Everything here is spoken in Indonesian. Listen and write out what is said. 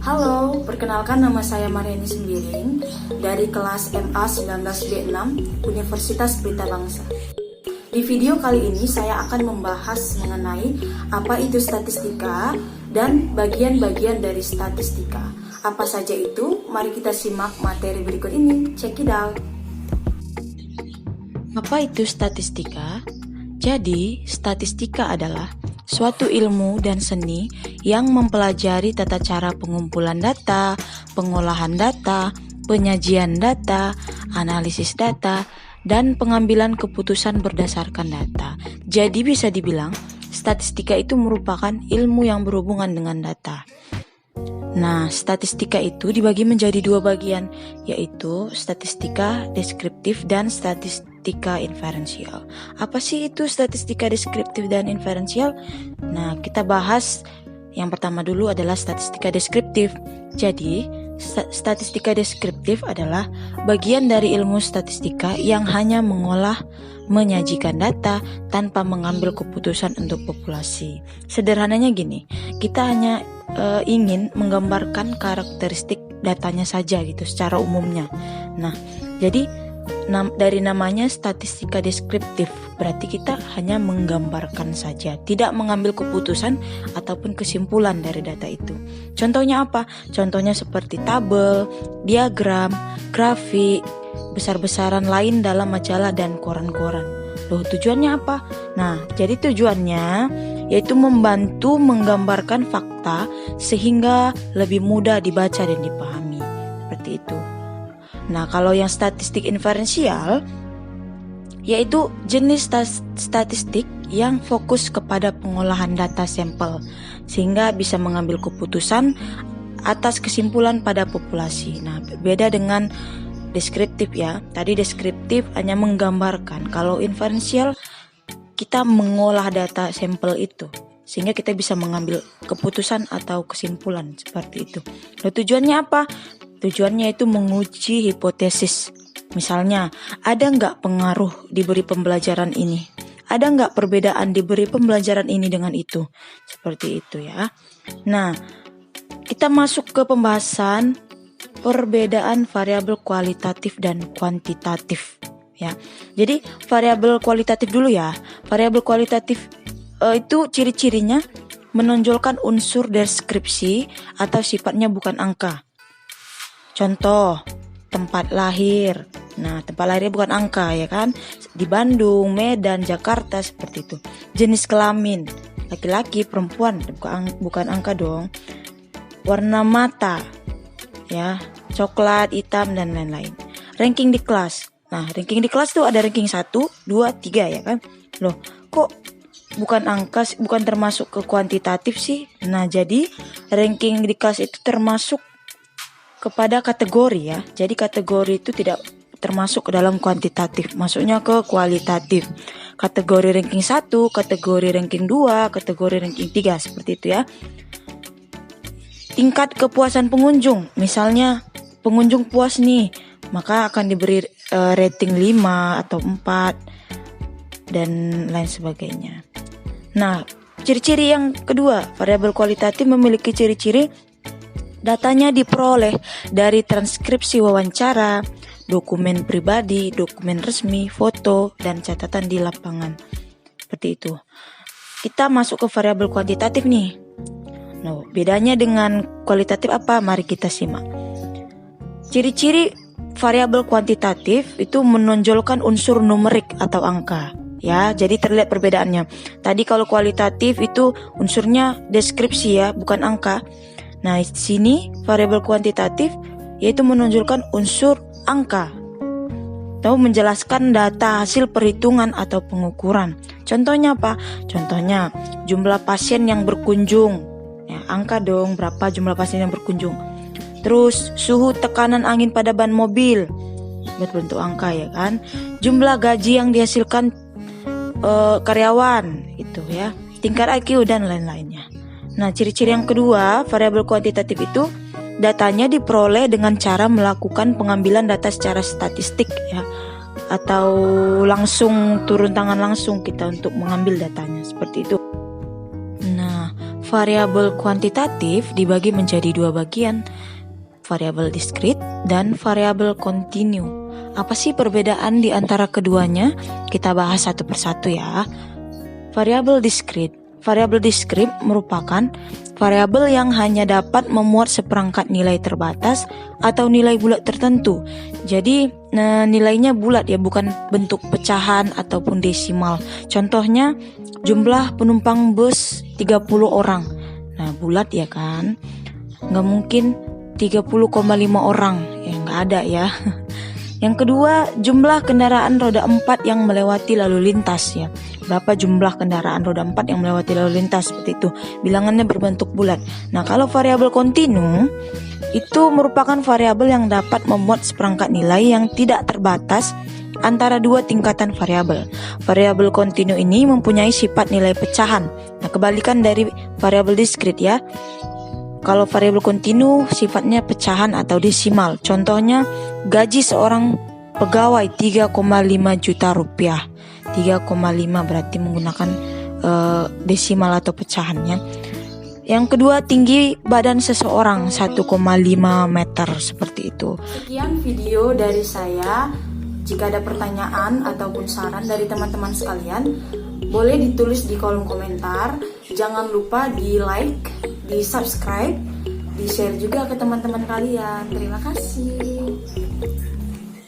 Halo, perkenalkan nama saya Mariani Sembiring dari kelas MA 19B6 Universitas Pelita Bangsa. Di video kali ini saya akan membahas mengenai apa itu statistika dan bagian-bagian dari statistika. Apa saja itu? Mari kita simak materi berikut ini. Check it out. Apa itu statistika? Jadi, statistika adalah suatu ilmu dan seni yang mempelajari tata cara pengumpulan data, pengolahan data, penyajian data, analisis data, dan pengambilan keputusan berdasarkan data. Jadi bisa dibilang, statistika itu merupakan ilmu yang berhubungan dengan data. Nah, statistika itu dibagi menjadi dua bagian, yaitu statistika deskriptif dan statistika inferensial. Apa sih itu statistika deskriptif dan inferensial? Nah, kita bahas yang pertama dulu adalah statistika deskriptif. Jadi, statistika deskriptif adalah bagian dari ilmu statistika yang hanya mengolah, menyajikan data tanpa mengambil keputusan untuk populasi. Sederhananya gini, kita hanya ingin menggambarkan karakteristik datanya saja gitu secara umumnya. Nah, jadi dari namanya statistika deskriptif, berarti kita hanya menggambarkan saja, tidak mengambil keputusan ataupun kesimpulan dari data itu. Contohnya apa? Contohnya seperti tabel, diagram, grafik, besar-besaran lain dalam majalah dan koran-koran. Loh, tujuannya apa? Nah, jadi tujuannya yaitu membantu menggambarkan fakta sehingga lebih mudah dibaca dan dipahami. Seperti itu. Nah, kalau yang statistik inferensial yaitu jenis statistik yang fokus kepada pengolahan data sampel sehingga bisa mengambil keputusan atas kesimpulan pada populasi. Nah, beda dengan deskriptif ya. Tadi deskriptif hanya menggambarkan. Kalau inferensial kita mengolah data sampel itu sehingga kita bisa mengambil keputusan atau kesimpulan seperti itu. Lalu tujuannya apa? Tujuannya itu menguji hipotesis. Misalnya, ada nggak pengaruh diberi pembelajaran ini? Ada nggak perbedaan diberi pembelajaran ini dengan itu? Seperti itu ya. Nah, kita masuk ke pembahasan perbedaan variabel kualitatif dan kuantitatif. Ya, jadi variabel kualitatif dulu ya. Variabel kualitatif itu ciri-cirinya menonjolkan unsur deskripsi atau sifatnya bukan angka. Contoh, tempat lahir. Nah, tempat lahirnya bukan angka ya kan? Di Bandung, Medan, Jakarta seperti itu. Jenis kelamin, laki-laki, perempuan, bukan angka dong. Warna mata, ya, coklat, hitam dan lain-lain. Ranking di kelas. Nah, ranking di kelas tuh ada ranking 1, 2, 3 ya kan? Loh, kok bukan angka, bukan termasuk ke kuantitatif sih? Nah, jadi ranking di kelas itu termasuk kepada kategori ya. Jadi kategori itu tidak termasuk ke dalam kuantitatif, masuknya ke kualitatif. Kategori ranking 1, kategori ranking 2, kategori ranking 3 seperti itu ya. Tingkat kepuasan pengunjung, misalnya pengunjung puas nih, maka akan diberi rating 5 atau 4 dan lain sebagainya. Nah, ciri-ciri yang kedua, variabel kualitatif memiliki ciri-ciri datanya diperoleh dari transkripsi wawancara, dokumen pribadi, dokumen resmi, foto, dan catatan di lapangan. Seperti itu. Kita masuk ke variabel kuantitatif nih. Nah, bedanya dengan kualitatif apa? Mari kita simak. Ciri-ciri variabel kuantitatif itu menonjolkan unsur numerik atau angka. Ya, jadi terlihat perbedaannya. Tadi kalau kualitatif itu unsurnya deskripsi ya, bukan angka. Nah, di sini variabel kuantitatif yaitu menonjolkan unsur angka atau menjelaskan data hasil perhitungan atau pengukuran. Contohnya apa? Contohnya jumlah pasien yang berkunjung. Ya, angka dong, berapa jumlah pasien yang berkunjung. Terus suhu tekanan angin pada ban mobil, berbentuk angka ya kan. Jumlah gaji yang dihasilkan karyawan itu ya. Tingkat IQ dan lain-lainnya. Nah, ciri-ciri yang kedua, variabel kuantitatif itu datanya diperoleh dengan cara melakukan pengambilan data secara statistik ya, atau langsung turun tangan langsung kita untuk mengambil datanya seperti itu. Nah, variabel kuantitatif dibagi menjadi dua bagian, variabel diskrit dan variabel kontinu. Apa sih perbedaan di antara keduanya? Kita bahas satu persatu ya. Variabel diskrit. Variabel diskrit merupakan variabel yang hanya dapat memuat seperangkat nilai terbatas atau nilai bulat tertentu. Jadi nilainya bulat ya, bukan bentuk pecahan ataupun desimal. Contohnya jumlah penumpang bus 30 orang. Nah bulat ya kan? Nggak mungkin 30,5 orang. Ya nggak ada ya. Yang kedua, jumlah kendaraan roda 4 yang melewati lalu lintas ya. Berapa jumlah kendaraan roda 4 yang melewati lalu lintas, seperti itu. Bilangannya berbentuk bulat. Nah, kalau variabel kontinu itu merupakan variabel yang dapat memuat seperangkat nilai yang tidak terbatas antara dua tingkatan variabel. Variabel kontinu ini mempunyai sifat nilai pecahan. Nah, kebalikan dari variabel diskrit ya. Kalau variabel kontinu sifatnya pecahan atau desimal. Contohnya gaji seorang pegawai 3,5 juta rupiah. 3,5 berarti menggunakan desimal atau pecahannya. Yang kedua, tinggi badan seseorang 1,5 meter, seperti itu. Sekian video dari saya. Jika ada pertanyaan ataupun saran dari teman-teman sekalian, boleh ditulis di kolom komentar. Jangan lupa di like, di subscribe, di share juga ke teman-teman kalian. Terima kasih.